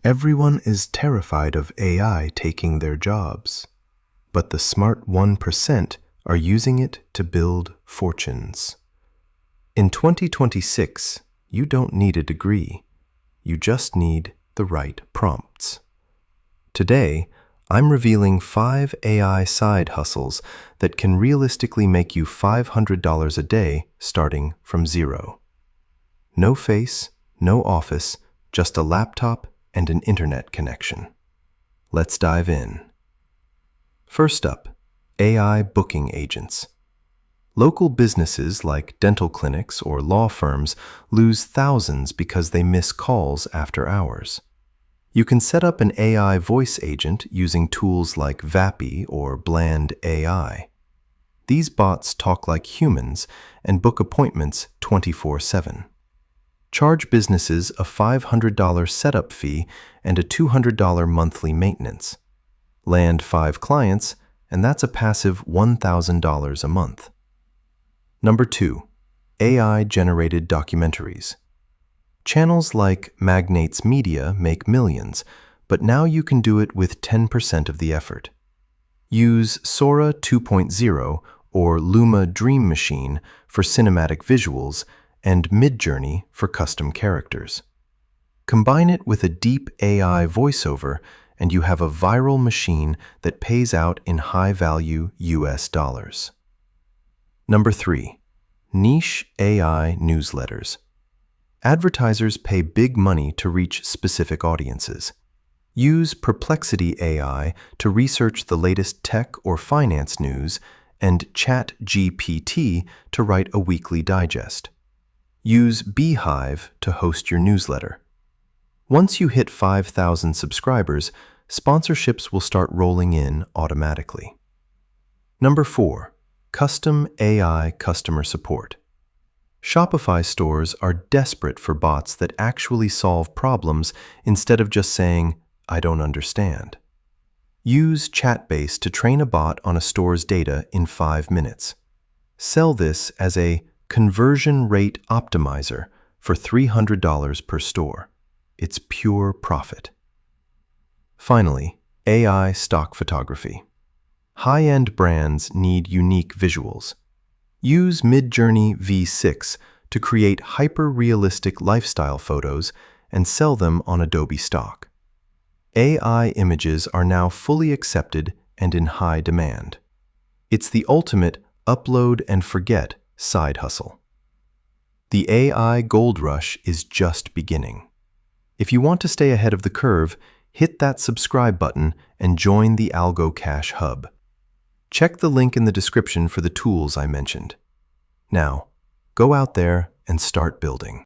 Everyone is terrified of AI taking their jobs, but the smart 1% are using it to build fortunes. In 2026, you don't need a degree. You just need the right prompts. Today, I'm revealing 5 AI side hustles that can realistically make you $500 a day starting from zero. No face, no office, just a laptop and an internet connection. Let's dive in. First up, AI booking agents. Local businesses like dental clinics or law firms lose thousands because they miss calls after hours. You can set up an AI voice agent using tools like Vappy or Bland AI. These bots talk like humans and book appointments 24/7. Charge businesses a $500 setup fee and a $200 monthly maintenance. Land 5 clients, and that's a passive $1,000 a month. Number 2, AI-generated documentaries. Channels like Magnates Media make millions, but now you can do it with 10% of the effort. Use Sora 2.0 or Luma Dream Machine for cinematic visuals and Midjourney for custom characters. Combine it with a deep AI voiceover, and you have a viral machine that pays out in high-value US dollars. Number 3, niche AI newsletters. Advertisers pay big money to reach specific audiences. Use Perplexity AI to research the latest tech or finance news and ChatGPT to write a weekly digest. Use Beehive to host your newsletter. Once you hit 5,000 subscribers, sponsorships will start rolling in automatically. Number 4, custom AI customer support. Shopify stores are desperate for bots that actually solve problems instead of just saying, "I don't understand." Use Chatbase to train a bot on a store's data in 5 minutes. Sell this as a conversion rate optimizer for $300 per store. It's pure profit. Finally, AI stock photography. High-end brands need unique visuals. Use Midjourney V6 to create hyper-realistic lifestyle photos and sell them on Adobe Stock. AI images are now fully accepted and in high demand. It's the ultimate upload and forget side hustle. The AI gold rush is just beginning. If you want to stay ahead of the curve, hit that subscribe button and join the Algo Cash Hub. Check the link in the description for the tools I mentioned. Now, go out there and start building.